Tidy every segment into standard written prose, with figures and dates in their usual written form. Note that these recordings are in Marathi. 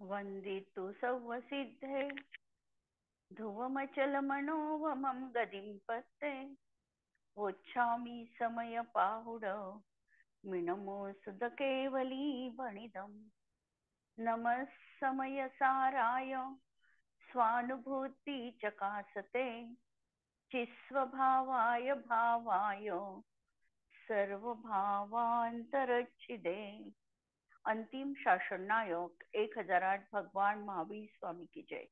वन्दितु सौवसिद्धे ध्रुवमचलमनोवमं गदिं पत्ते वोच्छामि समयपाहुड मिनमोऽसुधकेवली वणिदम् नमः समयसाराय स्वानुभूतिचकासते चिस्वभावाय भावाय सर्वभावांतरच्छिदे। अंतिम शासन नायक 1008 भगवान महावीर स्वामी की जय।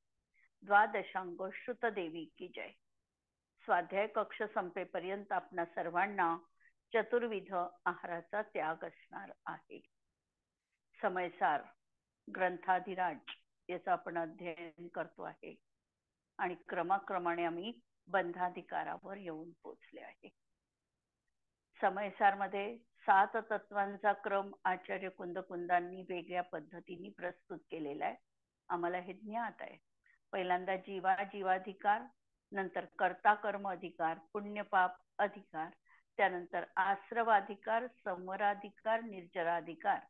द्वादशांग श्रुत देवी की जय। स्वाध्याय कक्ष संपेपर्यंत आपणा सर्वांना चतुर्विध आहाराचा त्याग असणार आहे। समयसार ग्रंथाधिराज याचा आपण अध्ययन करतो आहे आणि क्रमाक्रमाने आम्ही बंधाधिकारावर येऊन पोहोचले आहे। समयसार मध्ये 7 तत्वांचा क्रम आचार्य कुंदकुंदांनी वेगळ्या पद्धतीने प्रस्तुत केलेला आहे। आम्हाला हे ज्ञात आहे। पहिल्यांदा जीवाधिकार, नंतर कर्ता कर्म अधिकार, पुण्य पाप अधिकार, त्यानंतर आश्रवाधिकार, संवराधिकार, निर्जराधिकार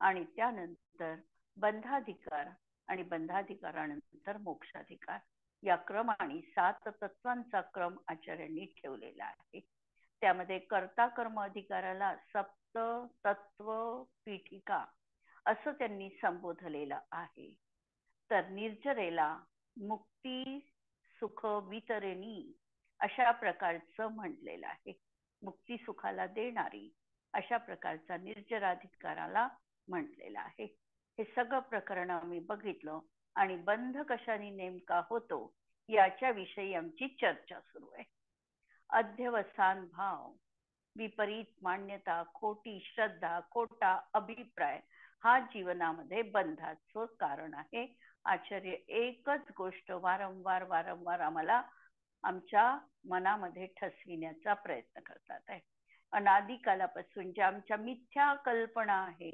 आणि त्यानंतर बंधाधिकार आणि बंधाधिकारानंतर मोक्षाधिकार या क्रमाने 7 तत्वांचा क्रम आचार्यांनी ठेवलेला आहे। त्यामध्ये कर्ता कर्म अधिकाराला सप्त तत्व पीठिका असं त्यांनी संबोधलेलं आहे। तर निर्जरेला मुक्ती सुख वितरणी अशा प्रकारचं म्हटलेलं आहे। मुक्ती सुखाला देणारी अशा प्रकारचा निर्जराधिकाराला म्हटलेलं आहे। हे सगळं प्रकरण आम्ही बघितलं आणि बंध कशाने नेमका होतो याच्या विषयी आमची चर्चा सुरू आहे। अध्यवसान भाव, विपरीत मान्यता, खोटी श्रद्धा, खोटा अभिप्राय हा जीवनामध्ये बंधाचं कारण आहे। आचार्य एकच गोष्ट वारंवार आम्हाला आमच्या मनामध्ये ठसविण्याचा प्रयत्न करतात आहे। अनादी कालापासून ज्या आमच्या मिथ्या कल्पना आहे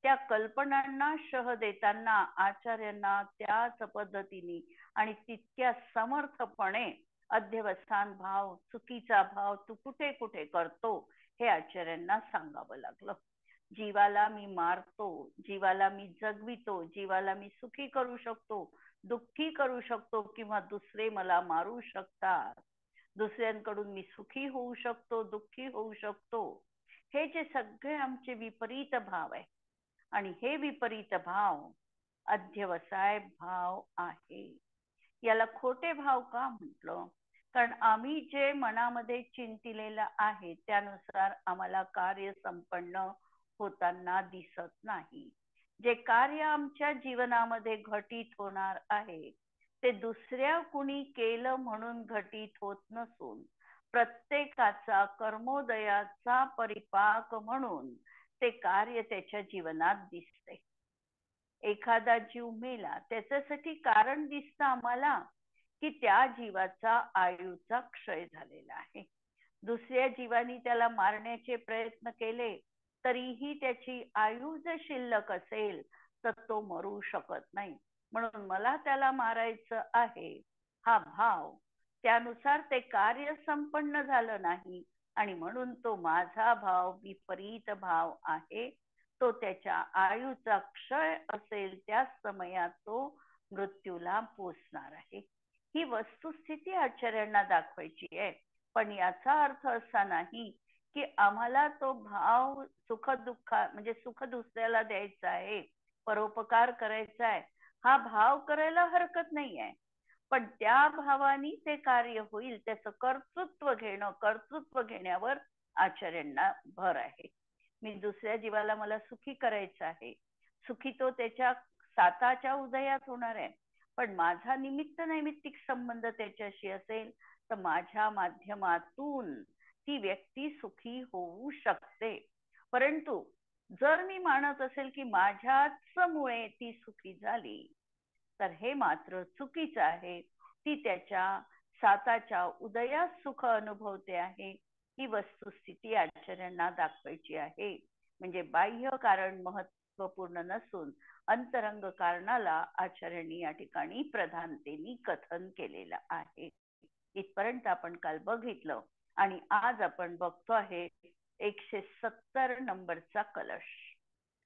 त्या कल्पनांना शह देताना आचार्यांना त्याच पद्धतीने आणि तितक्या समर्थपणे अध्यवस्थान भाव, चुकीचा भाव तू कुठे कुठे करतो हे आचार्यांना सांगावं लागलं। जीवाला मी मारतो, जीवाला मी जगवितो, जीवाला मी सुखी करू शकतो, दुःखी करू शकतो किंवा दुसरे मला मारू शकतात, दुसऱ्यांकडून मी सुखी होऊ शकतो, दुःखी होऊ शकतो, हे जे सगळे आमचे विपरीत भाव आहे आणि हे विपरीत भाव अध्यवसाय भाव आहे। याला खोटे भाव का म्हटलं? कारण आम्ही जे मनामध्ये चिंतिलेलं आहे त्यानुसार आम्हाला कार्य संपन्न होताना दिसत नाही। जे कार्य आमच्या जीवनामध्ये घटित होणार आहे ते दुसऱ्या कुणी केलं म्हणून घटित होत नसून प्रत्येकाचा कर्मोदयाचा परिपाक म्हणून ते कार्य त्याच्या जीवनात दिसते। एखादा जीव मेला त्याच्यासाठी कारण दिसतं आम्हाला की त्या जीवाचा आयुचा क्षय झालेला आहे। दुसऱ्या जीवानी त्याला मारण्याचे प्रयत्न केले तरीही त्याची आयु जर शिल्लक असेल तर तो मरू शकत नाही, म्हणून मला त्याला मारायचं आहे हा भाव, त्यानुसार ते कार्य संपन्न झालं नाही आणि म्हणून तो माझा भाव विपरीत भाव आहे। तो त्याच्या आयुचा क्षय असेल त्या समयात तो मृत्यूला पोचणार आहे। ही वस्तुस्थिती आचार्यांना दाखवायची आहे। पण याचा अर्थ असा नाही की आम्हाला तो भाव सुख दुःख म्हणजे सुख दुसऱ्याला द्यायचा आहे, परोपकार करायचा आहे, हा भाव करायला हरकत नाही आहे। पण त्या भावानी ते कार्य होईल त्याचं कर्तृत्व घेण्यावर आचार्यांना भर आहे। मी दुसऱ्या जीवाला मला सुखी करायचं आहे, सुखी तो त्याच्या साताच्या उदयात होणार आहे, पण माझा निमित्त नैमित्तिक संबंध त्याच्याशी असेल तर माझ्या माध्यमातून ती व्यक्ती सुखी होऊ शकते। परंतु जर मी मानत असेल की माझ्याच मुळे ती सुखी झाली तर हे मात्र चुकीचं आहे। ती त्याच्या साताच्या उदयात सुख अनुभवते आहे। ही वस्तुस्थिती आचार्यांना दाखवायची आहे। म्हणजे बाह्य कारण महत्वपूर्ण नसून अंतरंग कारणाला आचार्यांनी या ठिकाणी प्रधानतेने कथन केलेलं आहे। इथपर्यंत आपण काल बघितलं आणि आज आपण बघतो आहे 170 नंबरचा कलश।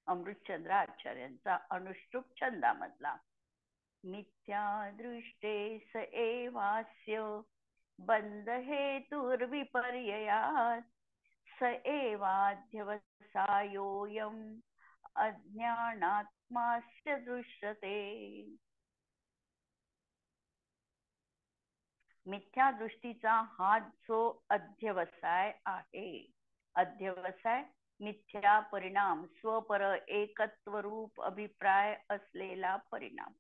अमृतचंद्र आचार्यांचा अनुष्टुप छंदामधला. मिथ्या दृष्टे स एवास्य बंध हेतुर्विपर्ययात् स एवाध्यवसायोऽयम् अज्ञानात्मास्य दृश्यते. मिथ्या दृष्टीचा हा जो अध्यवसाय आहे, अध्यवसाय मिथ्या परिणाम, स्वपर एकत्व रूप अभिप्राय असलेला परिणाम.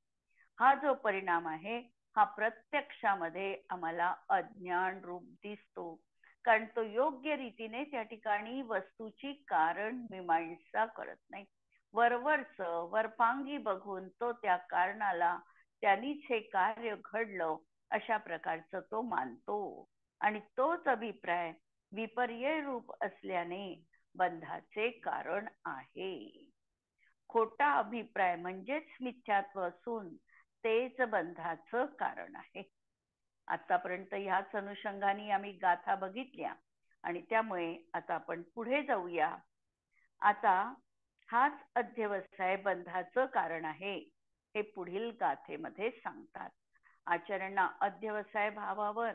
हा जो परिणाम आहे हा प्रत्यक्षामध्ये आम्हाला अज्ञान रूप दिसतो, कारण तो योग्य रीतीने त्या ठिकाणी वस्तूची कारण मीमांसा करत नाही. वरवरच वरपांगी बघून तो त्या कारणाला त्यांनीच हे कार्य घडलं अशा प्रकारचं तो मानतो, आणि तोच अभिप्राय विपर्यय रूप असल्याने बंधाचे कारण आहे. खोटा अभिप्राय म्हणजेच मिथ्यात्व असून तेच बंधाचं कारण आहे. आतापर्यंत ह्याच अनुषंगाने आम्ही गाथा बघितल्या, आणि त्यामुळे आता आपण पुढे जाऊया. आता हाच अध्यवसाय बंधाचं कारण आहे हे पुढील गाथेमध्ये सांगतात. आचार्यांना अध्यवसाय भावावर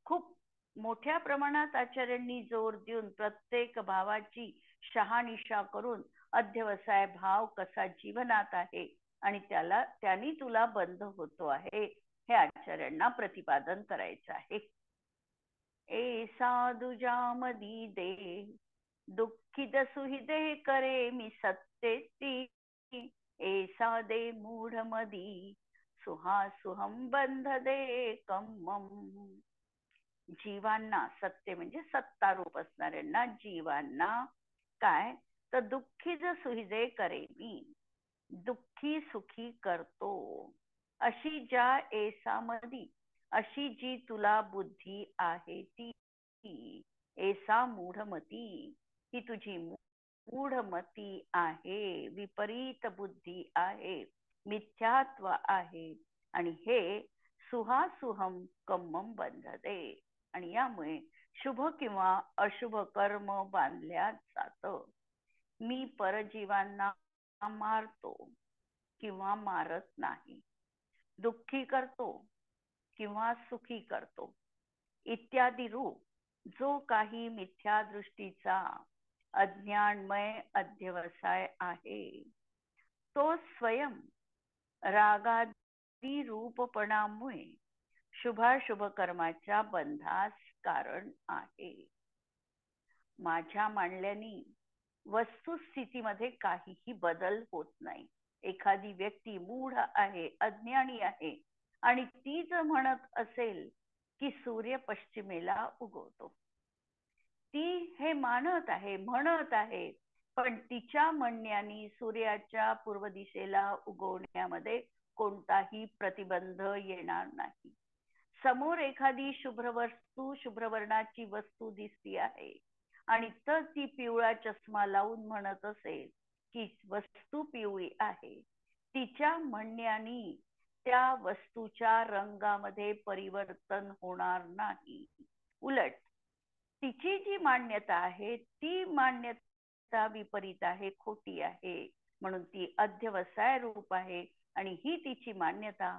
खूप मोठ्या प्रमाणात आचार्यांनी जोर देऊन प्रत्येक भावाची शहानिशा करून अध्यवसाय भाव कसा जीवनात आहे आणि त्यांनी तुला बंध होतो आहे हे आचार्यांना प्रतिपादन करायचं आहे. ए साधुजामदी दे दुःखित सुहिदे करे मी सत्तेती, ए साधे मूढ मदी सुहासुहम बंध दे कम्मम. जीवांना, सत्य म्हणजे सत्तारूप असणाऱ्यांना जीवांना काय तर दुःखी सुहिदे करे मी, दुःखी सुखी करतो अशी ज्या एसामधी, अशी जी तुला बुद्धी आहे ती एसा मूढमती, ही तुझी मूढमती आहे, विपरीत बुद्धी आहे, मिथ्यात्व आहे, आणि हे सुहासुहम कम्मम बंधते, आणि यामुळे शुभ किंवा अशुभ कर्म बांधल्या जात. मी परजीवांना मारतो किंवा मारत नाही, दुःखी करतो किंवा सुखी करतो इत्यादी रूप जो काही मिथ्या दृष्टीचा अज्ञानमय अध्यवसाय आहे तो स्वयं रागादी रूपपणामुळे शुभाशुभ कर्माच्या बंधास कारण आहे. माझ्या मांडल्याने वस्तुस्थितीमध्ये काहीही बदल होत नाही. एखादी व्यक्ती मूढ आहे, अज्ञानी आहे, आणि ती जर म्हणत असेल की सूर्य पश्चिमेला उगवतो, ती हे मानत आहे, म्हणत आहे, पण तिच्या म्हणण्याने सूर्याच्या पूर्व दिशेला उगवण्यामध्ये कोणताही प्रतिबंध येणार नाही. समोर एखादी शुभ्र वर्णाची वस्तू दिसती आहे आणि तर ती पिवळा चष्मा लावून म्हणत असेल की वस्तू पिवळी आहे, तिच्या म्हणण्याने त्या वस्तूच्या रंगामध्ये परिवर्तन होणार नाही. उलट तिची जी मान्यता आहे ती मान्यता विपरीत आहे, खोटी आहे, म्हणून ती अध्यवसाय रूप आहे, आणि ही तिची मान्यता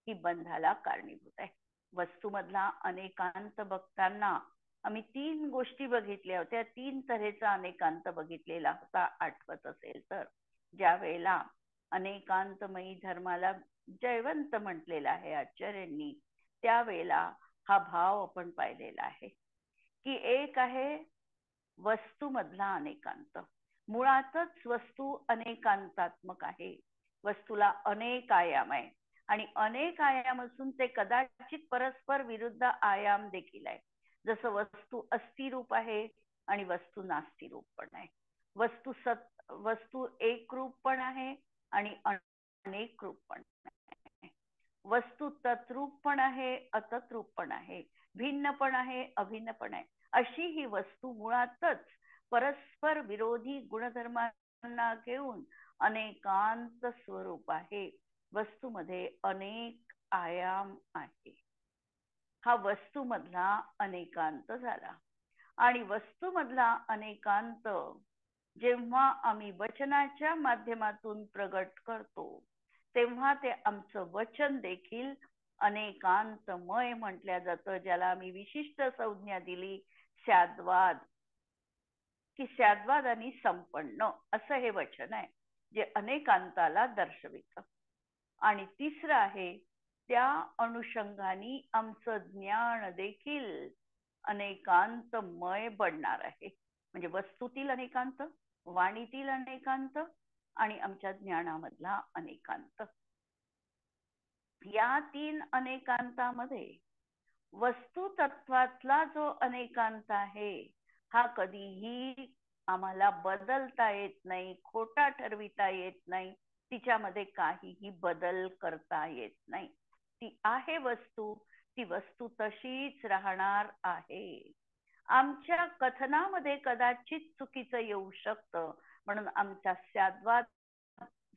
ही बंधाला कारणीभूत आहे. वस्तूमधला अनेकांत बघताना आम्ही 3 गोष्टी बघितल्या होत्या, 3 तऱ्हेचा अनेकांत बघितलेला होता, आठवत असेल तर. ज्या वेळेला अनेकांतमयी धर्माला जयवंत म्हटलेला आहे आचार्यांनी, त्यावेळेला हा भाव आपण पाहिलेला आहे की एक आहे वस्तूमधला अनेकांत. मुळातच वस्तू अनेकांतात्मक आहे, वस्तूला अनेक आयाम आहे, आणि अनेक आयाम असून ते कदाचित परस्पर विरुद्ध आयाम देखील आहे. जसं वस्तू अस्थिरूप आहे आणि वस्तू नास्तिरूप पण आहे. वस्तू एक रूप पण आहे आणि अनेक रूप पण आहे. वस्तू तत्रूप पण आहे, अतत्रूप पण आहे, भिन्न पण आहे, अभिन्न पण आहे. अशी ही वस्तू मुळातच परस्पर विरोधी गुणधर्मांना घेऊन अनेकांत स्वरूप आहे. वस्तूमध्ये अनेक आयाम आहे. हा वस्तूमधला अनेकांत झाला, आणि वस्तूमधला अनेकांत जेव्हा आम्ही वचनाच्या माध्यमातून प्रगट करतो तेव्हा ते आमचं वचन देखील अनेकांतमय म्हटल्या जातं, ज्याला आम्ही विशिष्ट संज्ञा दिली स्याद्वाद, की स्याद्वाद आणि संपन्न असं हे वचन आहे जे अनेकांताला दर्शवितं. आणि तिसरं आहे, त्या अनुषंगाने आमचं ज्ञान देखील अनेकांतमय बनणार आहे. म्हणजे वस्तूतील अनेकांत, वाणीतील अनेकांत आणि आमच्या ज्ञानामधला अनेकांत. या 3 अनेकांतामध्ये वस्तू तत्वातला जो अनेकांत आहे हा कधीही आम्हाला बदलता येत नाही, खोटा ठरविता येत नाही, तिच्यामध्ये काहीही बदल करता येत नाही. ती आहे वस्तू, ती वस्तू तशीच राहणार आहे. आमच्या कथनामध्ये कदाचित चुकीचं येऊ शकतं, म्हणून आमचा स्याद्वाद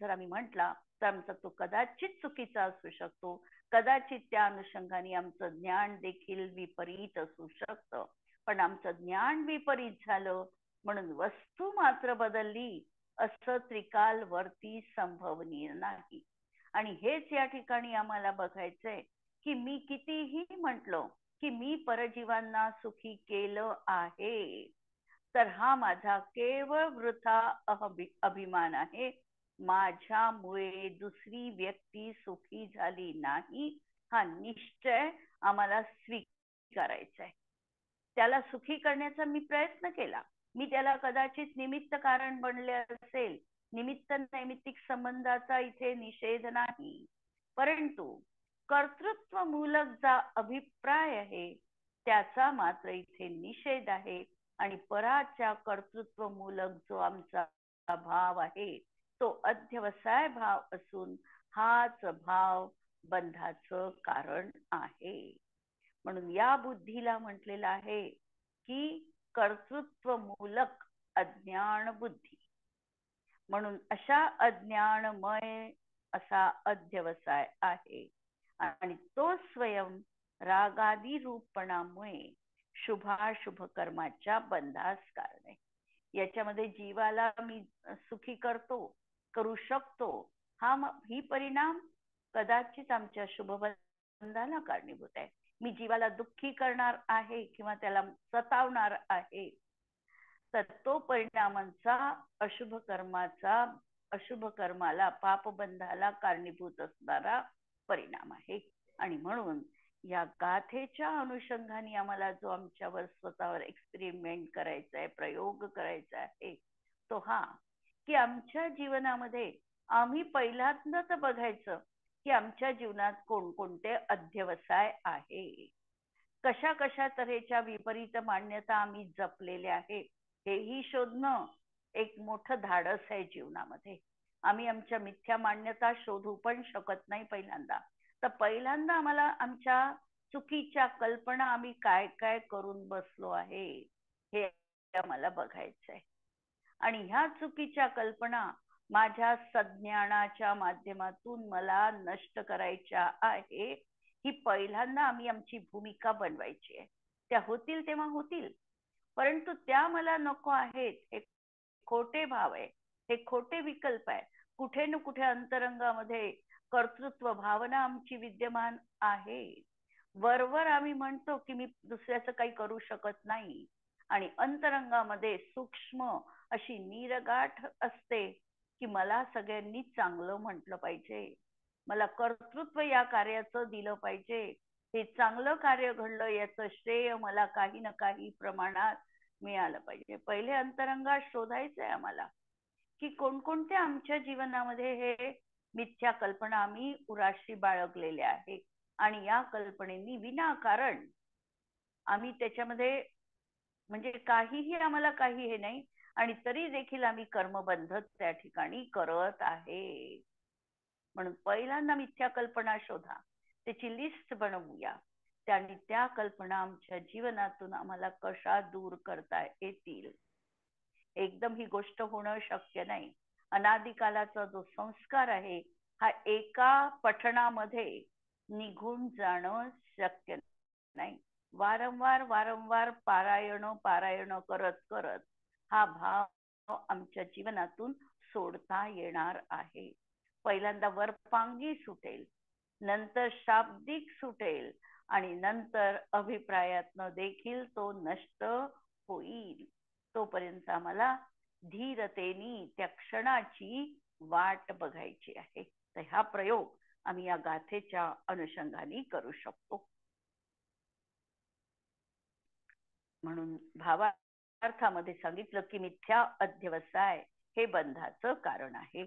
जर आम्ही म्हटला तर आमचा तो कदाचित चुकीचा असू शकतो. कदाचित त्या अनुषंगाने आमचं ज्ञान देखील विपरीत असू शकतं. पण आमचं ज्ञान विपरीत झालं म्हणून वस्तू मात्र बदलली असं त्रिकालवर्ती संभवनीय नाही. आणि हेच या ठिकाणी आम्हाला बघायचंय की मी कितीही म्हटलो की मी परजीवांना सुखी केलं आहे, तर हा माझा केवळ वृथा अभिमान आहे. माझ्यामुळे दुसरी व्यक्ती सुखी झाली नाही हा निश्चय आम्हाला स्वीकारायचा आहे. त्याला सुखी करण्याचा मी प्रयत्न केला, मी त्याला कदाचित निमित्त कारण बनले असेल, निमित्त नैमित्तिक संबंधाचा इथे निषेध नाही, परंतु कर्तृत्वमूलक जो अभिप्राय आहे त्याचा मात्र इथे निषेध आहे. आणि पराच्या कर्तृत्वमूलक जो आमचा भाव आहे तो अध्यवसाय भाव असून हाच भाव बंधाचं कारण आहे. म्हणून या बुद्धीला म्हटलेलं आहे की कर्तृत्वमूलक अज्ञान बुद्धी. म्हणून अशा अज्ञानमय असा अध्यवसाय आहे आणि तो स्वयं रागादी रूपपणामुळे शुभाशुभ कर्माच्या बंधास कारण आहे. याच्यामध्ये जीवाला मी सुखी करू शकतो ही परिणाम कदाचित आमच्या शुभबंधाला कारणीभूत आहे. मी जीवाला दुःखी करणार आहे किंवा त्याला सतावणार आहे तर तो परिणामांचा अशुभ कर्माला पापबंधाला कारणीभूत असणारा परिणाम आहे. आणि म्हणून या गाथेच्या अनुषंगाने आम्हाला जो आमच्यावर स्वतःवर एक्सपेरिमेंट करायचा आहे, प्रयोग करायचा आहे, तो हा की आमच्या जीवनामध्ये आम्ही पहिल्यांदा तर बघायचं की आमच्या जीवनात कोणकोणते अध्यवसाय आहे, कशा कशा तऱ्हेच्या विपरीत मान्यता आम्ही जपलेल्या आहे हेही शोधणं एक मोठं धाडस आहे जीवनामध्ये. आम्ही आमच्या मिथ्या मान्यता शोधू पण शकत नाही पहिल्यांदा. तर पहिल्यांदा आम्हाला आमच्या चुकीच्या कल्पना आम्ही काय काय करून बसलो आहे हे आम्हाला बघायचंय. आणि ह्या चुकीच्या कल्पना माझ्या सज्ञानाच्या माध्यमातून मला नष्ट करायच्या आहे. ही पहिल्यांदा आम्ही आमची भूमिका बनवायची आहे. त्या होतील तेव्हा होतील, परंतु त्या मला नको आहेत. हे खोटे भाव आहे, हे खोटे विकल्प आहे. कुठे न कुठे अंतरंगामध्ये कर्तृत्व भावना आमची विद्यमान आहे. वरवर आम्ही म्हणतो की मी दुसऱ्याचं काही करू शकत नाही आणि अंतरंगामध्ये सूक्ष्म अशी नीरगाठ असते की मला सगळ्यांनी चांगलं म्हटलं पाहिजे, मला कर्तृत्व या कार्याचं दिलं पाहिजे, हे चांगलं कार्य घडलं याचं श्रेय मला काही ना काही प्रमाणात मिळालं पाहिजे. पहिले अंतरंगात शोधायचंय आम्हाला की कोणकोणत्या आमच्या जीवनामध्ये हे मिथ्या कल्पना आम्ही उराशी बाळगलेल्या आहे आणि या कल्पनेनी विनाकारण आम्ही त्याच्यामध्ये म्हणजे काहीही आम्हाला काही हे नाही आणि तरी देखील आम्ही कर्मबंध त्या ठिकाणी करत आहे. म्हणून पहिल्यांदा मिथ्या कल्पना शोधा, त्याची लिस्ट बनवूया, आणि त्या कल्पना आमच्या जीवनातून आम्हाला कशा दूर करता येतील. एकदम ही गोष्ट होणं शक्य नाही. अनादिकालाचा जो संस्कार आहे हा एका पठणामध्ये निघून जाणं शक्य नाही. वारंवार पारायण करत करत हा भाव आमच्या जीवनातून सोडता येणार आहे. पहिल्यांदा वरपांगी सुटेल, नंतर शाब्दिक सुटेल आणि नंतर अभिप्रायातनं देखील तो नष्ट होईल. तोपर्यंत आम्हाला धीरतेने त्या क्षणाची वाट बघायची आहे. तर हा प्रयोग आम्ही या गाथेच्या अनुषंगाने करू शकतो. म्हणून भावार्थामध्ये सांगितलं की मिथ्या अध्यवसाय हे बंधाचं कारण आहे.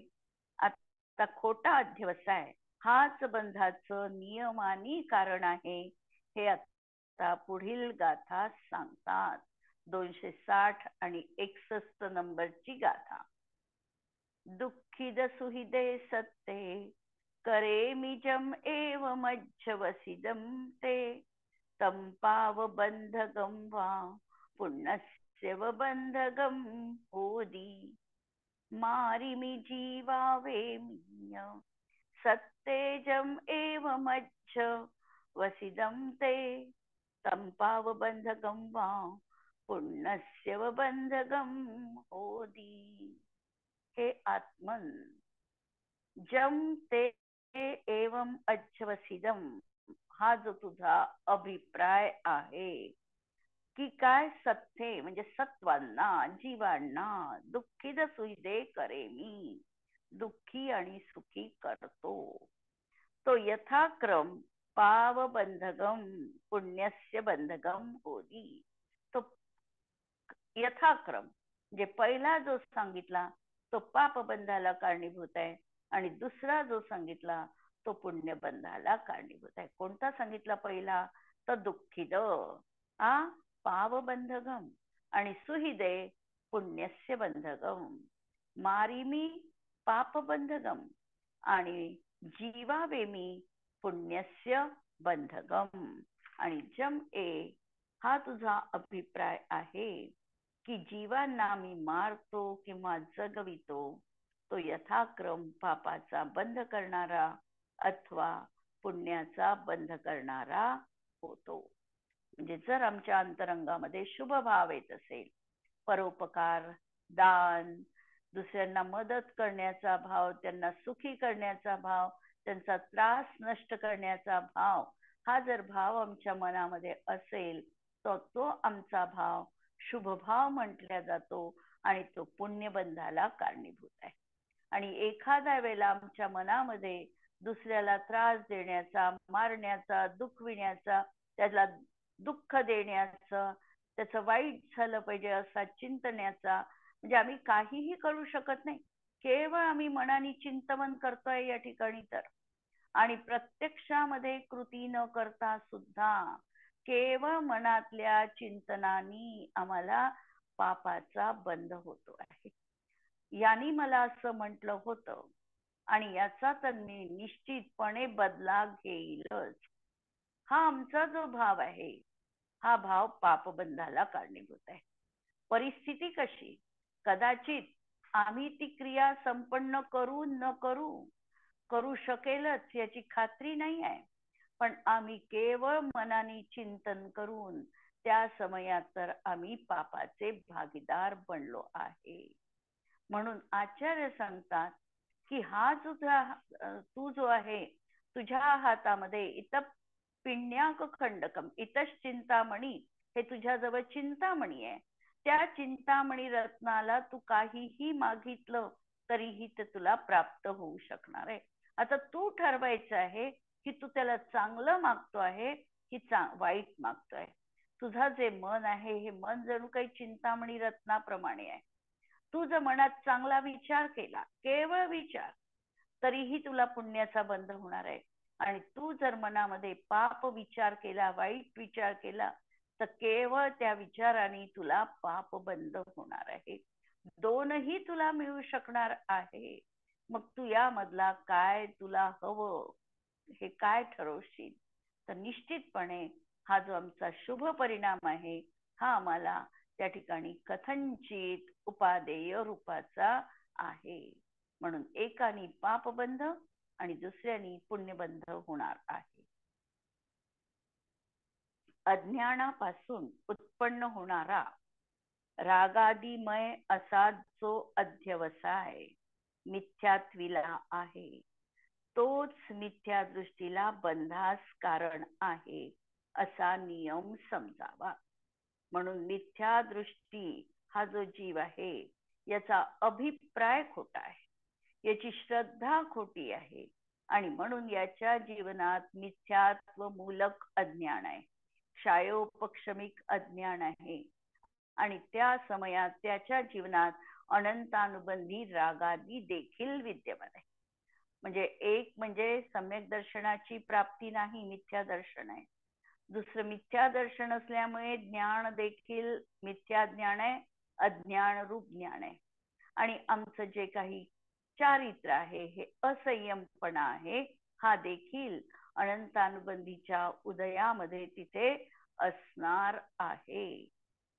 आता खोटा अध्यवसाय हाच बंधाचं नियमानी कारण आहे, हे आता पुढील गाथा सांगतात. 260 आणि 61 नंबरची गाथा. दुःखिद सुहृदे सत्ते करे मिजम एव मज्जवसिदम ते तंपाव बंधगम वा पुण्यस्य बंधगम होदी मारिमि जीवावे मीय सत्तेजम एव मज्ज वसिदम ते तंपाव बंधगम वा पुण्यस्य बंधगम होदी. हे आत्मन जम ते एवं अज्वसिदम हा जो तुझा अभिप्राय आहे की काय सत्ते म्हणजे सत्वांना जीवांना दुःखित सुहृदे करे मी दुःखी आणि सुखी करतो. तो यथाक्रम पाव बंधगम पुण्यस्य बंधगम होती. तो यथाक्रम म्हणजे पहिला जो सांगितला तो पापबंधाला कारणीभूत आहे आणि दुसरा जो सांगितला तो पुण्यबंधाला कारणीभूत आहे. कोणता सांगितला पहिला? तर दुःखिद पावबंधगम आणि सुहृदे पुण्यस्य बंधगम. मारिमी पापबंधगम आणि जीवावेमी पुण्यस्य बंधगम. आणि जम ए हा तुझा अभिप्राय आहे की जीवांना मी मारतो किंवा जगवितो, तो यथाक्रम पापाचा बंध करणारा अथवा पुण्याचा बंध करणारा होतो. म्हणजे जर आमच्या अंतरंगामध्ये शुभ भाव येत असेल, परोपकार, दान, दुसऱ्यांना मदत करण्याचा भाव, त्यांना सुखी करण्याचा भाव, त्यांचा त्रास नष्ट करण्याचा भाव, हा जर भाव आमच्या मनामध्ये असेल तर तो आमचा भाव शुभ भाव म्हटला जातो आणि तो पुण्यबंधाला कारणीभूत आहे. आणि एखाद्या वेळेला आमच्या मनामध्ये दुसऱ्याला त्रास देण्याचा, मारण्याचा, दुखविण्याचा, त्याला दुःख देण्याचं, त्याचं वाईट झालं पाहिजे असा चिंतण्याचा, म्हणजे आम्ही काहीही करू शकत नाही, केवळ आम्ही मनाने चिंतन करतोय या ठिकाणी. तर आणि प्रत्यक्षामध्ये कृती न करता सुद्धा केवळ मनातल्या चिंतनानी आम्हाला पापाचा बंध होतो आहे. यांनी मला असं म्हटलं होतं आणि याचा तर मी निश्चितपणे बदला घेईलच. हा आमचा जो भाव आहे हा भाव पापबंधाला कारणीभूत आहे. परिस्थिती कशी? कदाचित आम्ही ती क्रिया संपन्न करू न करू शकेलच याची खात्री नाही आहे, पण आम्ही केवळ मनाने चिंतन करून त्या समयात तर आम्ही पापाचे भागीदार बनलो आहे. म्हणून आचार्य सांगतात की हा तुझा तू जो आहे तुझ्या हातामध्ये इत पिण्याक खंडकम इतच चिंतामणी, हे तुझ्याजवळ चिंतामणी आहे. त्या चिंतामणी रत्नाला तू काहीही मागितलं तरीही ते तुला प्राप्त होऊ शकणार आहे. आता तू ठरवायचं आहे की तू त्याला चांगलं मागतो आहे की वाईट मागतोय. तुझा जे मन आहे हे मन जणू काही चिंतामणी रत्नाप्रमाणे आहे. तू जर मनात चांगला विचार केला, केवळ विचार, तरीही तुला पुण्याचा बंध होणार आहे. आणि तू जर मनामध्ये पाप विचार केला, वाईट विचार केला, तर केवळ त्या विचाराने तुला पाप बंध होणार आहे. दोनही तुला मिळू शकणार आहे. मग तू यामधला काय तुला हवं हे काय ठरवशील? तर निश्चितपणे हा जो आमचा शुभ परिणाम आहे हा आम्हाला त्या ठिकाणी कथनचित उपादेय रूपाचा आहे. म्हणून एकाने पापबंध आणि दुसऱ्याने पुण्यबंध होणार आहे. अज्ञानापासून उत्पन्न होणारा रागादिमय असा जो अध्यवसाय मिथ्यात्विला आहे, तोच मिथ्या दृष्टीला बंधास कारण आहे असा नियम समजावा. म्हणून मिथ्या दृष्टी हा जो जीव आहे याचा अभिप्राय खोटा आहे, याची श्रद्धा खोटी आहे, आणि म्हणून याच्या जीवनात मिथ्यात्व मूलक अज्ञान आहे, क्षायोपक्षमिक अज्ञान आहे, आणि त्या समयात त्याच्या जीवनात अनंतानुबंधी रागादी देखील विद्यमान आहे. म्हणजे एक म्हणजे सम्यक दर्शनाची प्राप्ती नाही, मिथ्या दर्शन आहे. दुसरं मिथ्या दर्शन असल्यामुळे ज्ञान देखील मिथ्या ज्ञान आहे, अज्ञान रूप ज्ञान आहे. आणि आमचं जे काही चारित्र आहे हे असंयमपणा आहे, हा देखील अनंतानुबंधीच्या उदयामध्ये तिथे असणार आहे.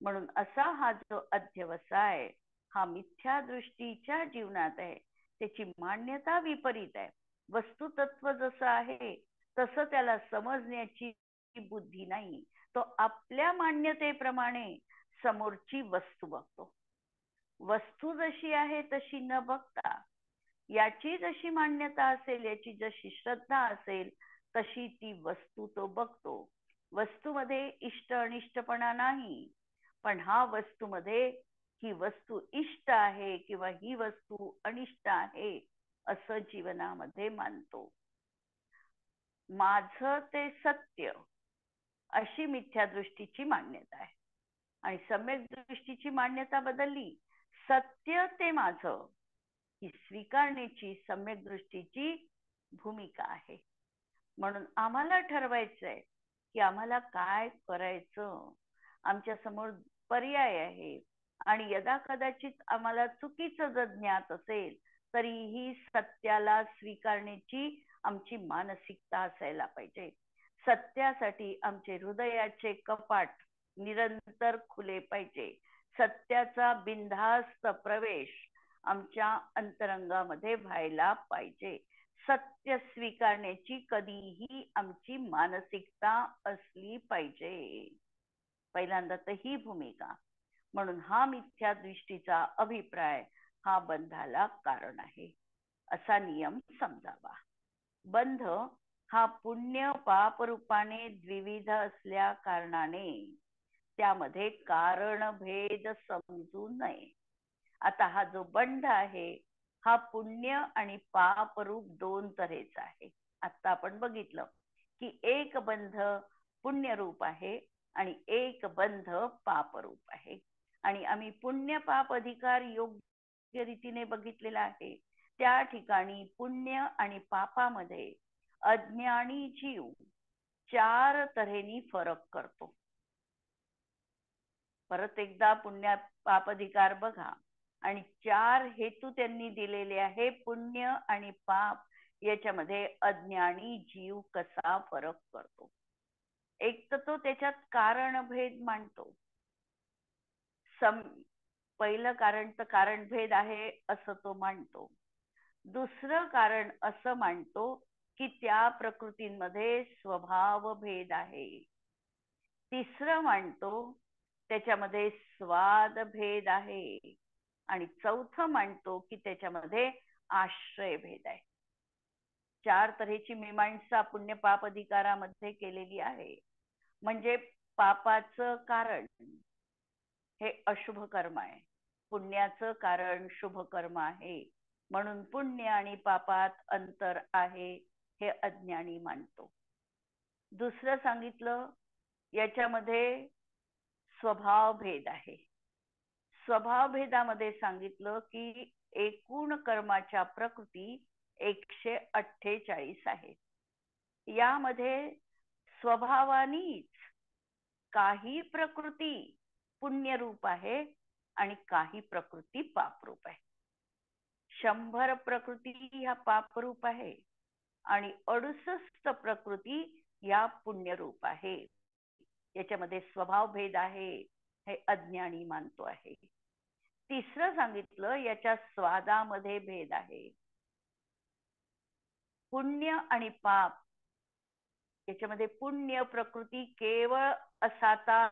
म्हणून असा हा जो अध्यवसाय हा मिथ्या दृष्टीच्या जीवनात आहे, त्याची मान्यता विपरीत आहे. वस्तुतत्व जसं आहे तसं त्याला समजण्याची बुद्धी नाही, तो आपल्या मान्यतेप्रमाणे समोरची वस्तू बघतो. वस्तू जशी आहे तशी न बघता याची जशी मान्यता असेल, याची जशी श्रद्धा असेल तशी ती वस्तू तो बघतो. वस्तूमध्ये इष्ट अनिष्टपणा नाही, पण हा वस्तूमध्ये ही वस्तू इष्ट आहे किंवा ही वस्तू अनिष्ट आहे असं जीवनामध्ये मानतो. माझं ते सत्य अशी मिथ्या दृष्टीची मान्यता आहे, आणि सम्यक दृष्टीची मान्यता बदलली, सत्य ते माझं ही स्वीकारण्याची सम्यक दृष्टीची भूमिका आहे. म्हणून आम्हाला ठरवायचंय की आम्हाला काय करायचं. आमच्या समोर पर्याय आहे, आणि यदा कदाचित आम्हाला चुकीचं जर ज्ञात असेल तरीही सत्याला स्वीकारण्याची आमची मानसिकता असायला पाहिजे. सत्यासाठी आमचे हृदयाचे कपाट निरंतर खुले पाहिजे. सत्याचा बिनधास्त प्रवेश आमच्या अंतरंगामध्ये व्हायला पाहिजे. सत्य स्वीकारण्याची कधीही आमची मानसिकता असली पाहिजे. पहिल्यांदा तर ही भूमिका. म्हणून हा मिथ्या दृष्टीचा अभिप्राय हा बंधाला कारण आहे असा नियम समजावा. बंध हा पुण्य पाप रूपाने द्विविध असल्या कारणाने त्यामध्ये कारण भेद समजू नये. आता हा जो बंध आहे हा पुण्य आणि पाप रूप दोन तऱ्हेचा आहे. आता आपण बघितलं की एक बंध पुण्य रूप आहे आणि एक बंध पाप रूप आहे. आणि आम्ही पुण्य पाप अधिकार योग्य रीतीने बघितलेला आहे. त्या ठिकाणी पुण्य आणि पापामध्ये अज्ञानी जीव चार तऱ्हेनी फरक करतो. परत एकदा पुण्य पाप अधिकार बघा, आणि चार हेतू त्यांनी दिलेले आहे. पुण्य आणि पाप याच्यामध्ये अज्ञानी जीव कसा फरक करतो. एक तर तो त्याच्यात कारणभेद मांडतो. पहिलं कारण तर कारणभेद आहे असं तो मांडतो. दुसरं कारण असं मांडतो की त्या प्रकृतींमध्ये स्वभाव भेद आहे. तिसरं मांडतो त्याच्यामध्ये स्वाद भेद आहे. आणि चौथं मांडतो की त्याच्यामध्ये आश्रय भेद आहे. चार तऱ्हेची मीमांसा पुण्य पाप अधिकारामध्ये केलेली आहे. म्हणजे पापाचं कारण हे अशुभ कर्म आहे, पुण्याचं कारण शुभ कर्म आहे. म्हणून पुण्य आणि पापात अंतर आहे हे अज्ञानी मानतो. दुसरं सांगितलं याच्यामध्ये स्वभाव भेद आहे. स्वभाव भेदामध्ये सांगितलं की एकूण कर्माच्या प्रकृती 148 आहेत. यामध्ये स्वभावानीच काही प्रकृती पुण्यरूप आहे आणि काही प्रकृती पापरूप आहे. 100 प्रकृती ह्या पापरूप आहे आणि 68 प्रकृती या पुण्यरूप आहे. याच्यामध्ये स्वभाव भेद आहे हे अज्ञानी मानतो आहे. तिसरं सांगितलं याच्या स्वादामध्ये भेद आहे. पुण्य आणि पाप याच्यामध्ये पुण्य प्रकृती केवळ असाता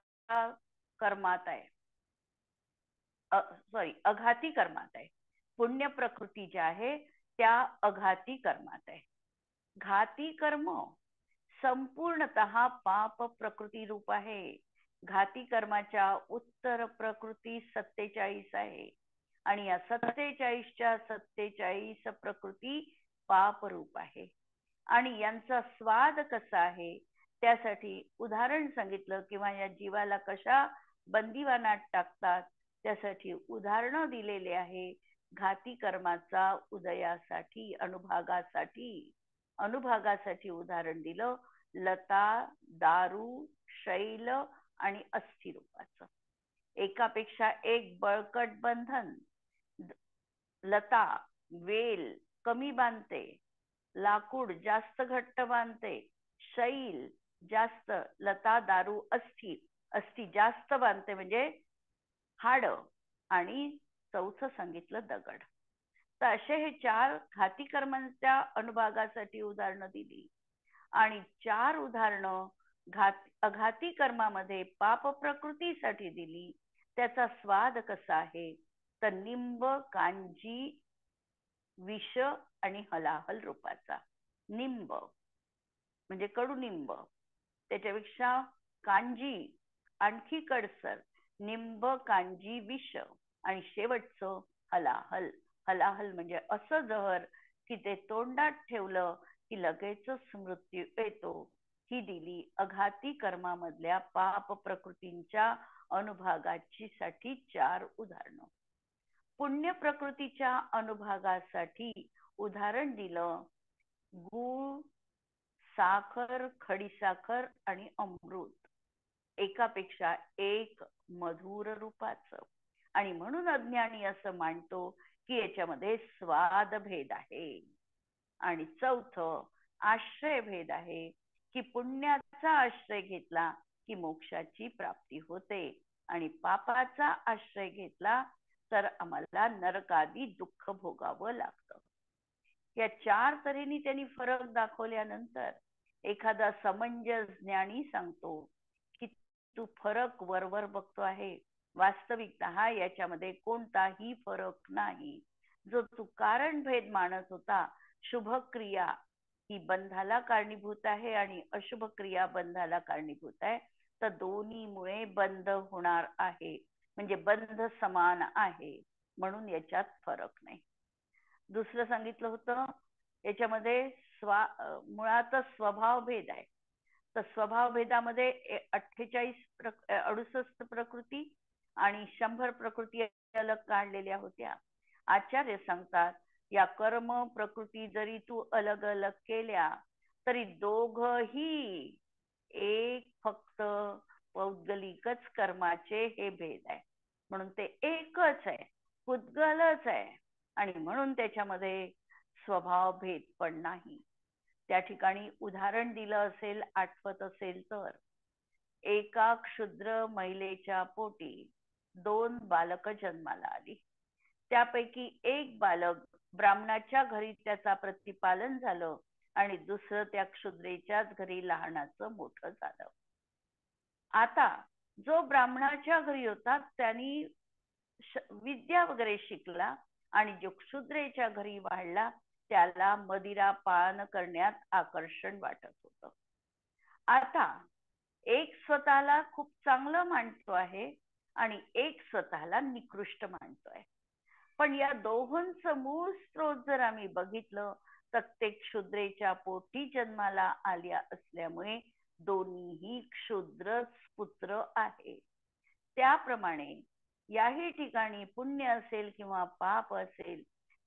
कर्मात आहे, अघाती कर्मात आहे. पुण्य प्रकृती ज्या आहे त्या अघाती कर्मात आहे. घाती कर्म संपूर्णतः पाप प्रकृती रूप आहे. घाती कर्माच्या उत्तर प्रकृती 47 आहे आणि या 47च्या 47 प्रकृती पाप रूप आहे. आणि यांचा स्वाद कसा आहे त्यासाठी उदाहरण सांगितलं, किंवा या जीवाला कशा बंदिवानात टाकतात त्यासाठी उदाहरणं दिलेले आहे. घाती कर्माचा उदयासाठी अनुभोगासाठी उदाहरण दिलं लता, दारू, शैल आणि अस्थि रूपाचं. एकापेक्षा एक बळकट बंधन. लता वेल कमी बांधते, लाकूड जास्त घट्ट बांधते, शैल जास्त, लता दारू अस्थि जास्त बांधते म्हणजे हाड, आणि चौथं सांगितलं दगड. तर असे हे 4 घाती कर्मांच्या अनुभोगासाठी उदाहरणं दिली. आणि 4 उदाहरणं अघाती कर्मामध्ये पाप प्रकृतीसाठी दिली. त्याचा स्वाद कसा आहे तर निंब, कांजी, विष आणि हलाहल रूपाचा. निंब म्हणजे कडुनिंब, त्याच्यापेक्षा कांजी आणखी कडसर, निंब, कांजी, विष, आणि शेवटचं हलाहल. हलाहल म्हणजे असं जहर की ते तोंडात ठेवलं की लगेचच मृत्यू येतो. ही दिली अघाती कर्मामधल्या पाप प्रकृतींच्या अनुभोगाची साठी 4 उदाहरणं. पुण्य प्रकृतीच्या अनुभोगासाठी उदाहरण दिलं गूळ, साखर, खडीसाखर आणि अमृत. एकापेक्षा एक मधुर रूपाचं. आणि म्हणून अज्ञानी असं मानतो की याच्यामध्ये स्वाद भेद आहे. आणि चौथं आश्रय भेद आहे की पुण्याचा आश्रय घेतला की मोक्षाची प्राप्ती होते आणि पापाचा आश्रय घेतला तर आम्हाला नरकादी दुःख भोगावं लागतं. या 4 तऱ्हेने त्यांनी फरक दाखवल्यानंतर एखादा समंजस ज्ञानी सांगतो की तू फरक वरवर बघतो आहे, वास्तविकतः याच्यामध्ये कोणताही फरक नाही. जो तू कारण भेद मानत होता, शुभ क्रिया ही बंधाला कारणीभूत आहे आणि अशुभ क्रिया बंधाला कारणीभूत आहे, तर दोन्हीमुळे बंध होणार आहे. म्हणजे बंध समान आहे, म्हणून याच्यात फरक नाही. दुसरं सांगितलं होतं याच्यामध्ये मुळातच स्वभाव भेद आहे. तर स्वभाव भेदामध्ये 68 प्रकृती आणि 100 प्रकृती अलग काढलेल्या होत्या. आचार्य सांगतात या कर्म प्रकृती जरी तू अलग अलग केल्या तरी दोघही एक फक्त पौद्गलिकच कर्माचे हे भेद आहे. म्हणून ते एकच आहे, पुद्गलच आहे, आणि म्हणून त्याच्यामध्ये स्वभाव भेद पण नाही. त्या ठिकाणी उदाहरण दिलं असेल, आठवत असेल तर, एका क्षुद्र महिलेच्या पोटी 2 बालक जन्माला आली. त्यापैकी एक बालक ब्राह्मणाच्या घरी त्याचा प्रतिपालन झालं आणि दुसरं त्या क्षुद्रेच्याच घरी लहानाचं मोठं झालं. आता जो ब्राह्मणाच्या घरी होता त्यांनी विद्या वगैरे शिकला आणि जो क्षुद्रेच्या घरी वाढला त्याला मदिरा पान करण्यात आकर्षण वाटत होतं. आता एक स्वतःला खूप चांगलं मानतो आहे आणि एक स्वतःला निकृष्ट मानतोय. पण या दोहोंचं मूळ स्रोत जर आम्ही बघितलं तर ते क्षुद्रेच्या पोटी जन्माला आल्या असल्यामुळे दोन्हीही क्षुद्रच पुत्र आहे. त्याप्रमाणे याही ठिकाणी पुण्य असेल किंवा पाप असेल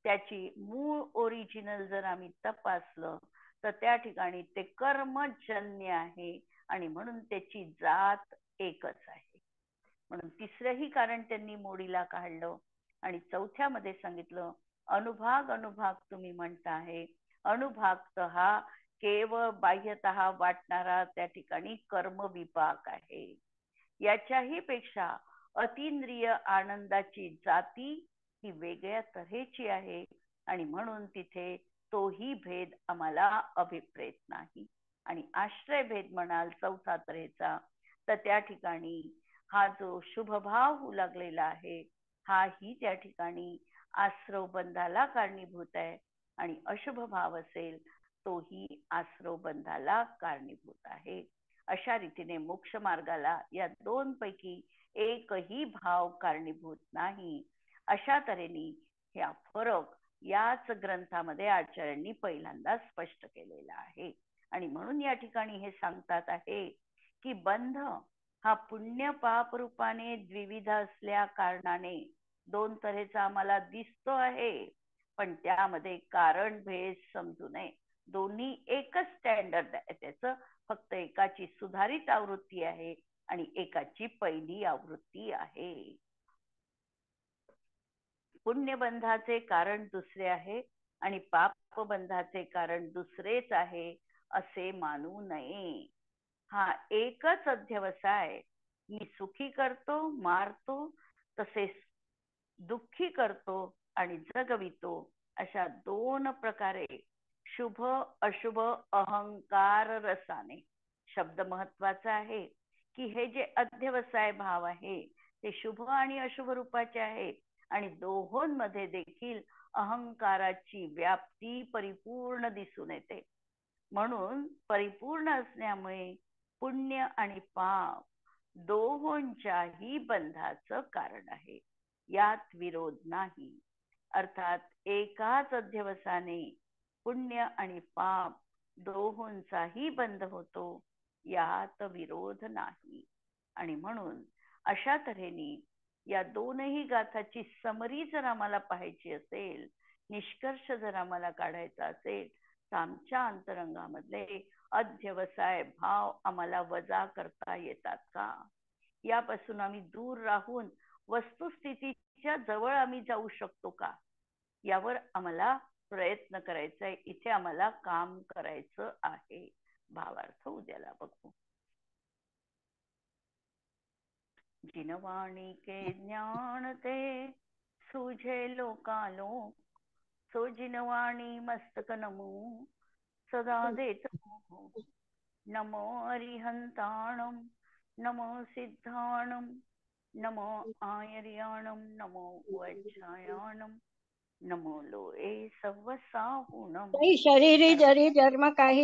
त्याची मूळ ओरिजिनल जर आम्ही तपासलं तर त्या ठिकाणी ते कर्मजन्य आहे आणि म्हणून त्याची जात एकच आहे. म्हणून तिसरंही कारण त्यांनी मोडीला काढलं. आणि चौथ्यामध्ये सांगितलं अनुभाग तुम्ही म्हणता आहे, अनुभाग हा केवळ बाह्यतः वाटणारा त्या ठिकाणी कर्म विपाक आहे. याच्याही पेक्षा अतींद्रिय आनंदाची जाती ही वेगळ्या तऱ्हेची आहे आणि म्हणून तिथे तोही भेद आम्हाला अभिप्रेत नाही. आणि आश्रय भेद म्हणाल चौथा तऱ्हेचा तर त्या ठिकाणी हा जो शुभ भाव होऊ लागलेला आहे हाही त्या ठिकाणी आश्रव बंधाला कारणीभूत आहे, आणि अशुभ भाव असेल तोही आश्रव बंधाला कारणीभूत आहे. अशा रीतीने मोक्ष मार्गाला या दोन पैकी एकही भाव कारणीभूत नाही. अशा तऱ्हेने हा फरक याच ग्रंथामध्ये आचार्यांनी पहिल्यांदा स्पष्ट केलेला आहे. आणि म्हणून या ठिकाणी हे सांगतात आहे की बंध हा पुण्य पाप रूपाने द्विविध असल्या कारणाने दोन तऱ्हेचा आम्हाला दिसतो आहे, पण त्यामध्ये कारण भेद समजू नये. दोन्ही एकच स्टँडर्ड आहे त्याचं, फक्त एकाची सुधारित आवृत्ती आहे आणि एकाची पहिली आवृत्ती आहे. पुण्यबंधाचे कारण दुसरे आहे आणि पापबंधाचे कारण दुसरेच आहे असे मानू नये. हा एकच अध्यवसाय मी सुखी करतो, मारतो, तसेच दुःखी करतो आणि जगवितो, अशा दोन प्रकारे शुभ अशुभ अहंकार रसाने. शब्द महत्वाचा आहे की हे जे अध्यवसाय भाव आहे ते शुभ आणि अशुभ रूपाचे आहे, आणि दोहोंमध्ये देखील अहंकाराची व्याप्ती परिपूर्ण दिसून येते. म्हणून परिपूर्ण असल्यामुळे पुण्य आणि पाप दोहोंच्याही बंधाचं कारण आहे, यात विरोध नाही. अर्थात एकाच अध्यवसाने पुण्य आणि पाप दोहोंचाही बंध होतो, यात विरोध नाही. आणि म्हणून अशा तऱ्हेने या दोनही गाथाची समरी जर आम्हाला पाहायची असेल, निष्कर्ष जर आम्हाला काढायचा असेल, तर आमच्या अंतरंगामधले अध्यवसाय भाव आम्हाला वजा करता येतात का, यापासून आम्ही दूर राहून वस्तुस्थितीच्या जवळ आम्ही जाऊ शकतो का, यावर आम्हाला प्रयत्न करायचा आहे. इथे आम्हाला काम करायचं आहे. भावार्थ उद्याला बघू. जिनवाणी के ज्ञान ते सूझे लोकालोक, सो जिनवाणी मस्तक नमो सदा देत नमो अरिहंताणम, नमो सिद्धाणम, नमो आयर्याणम, नमो वज्रायाणम, नमो लोए सव्वसाहुणम. शरीरी जरी जन्म काही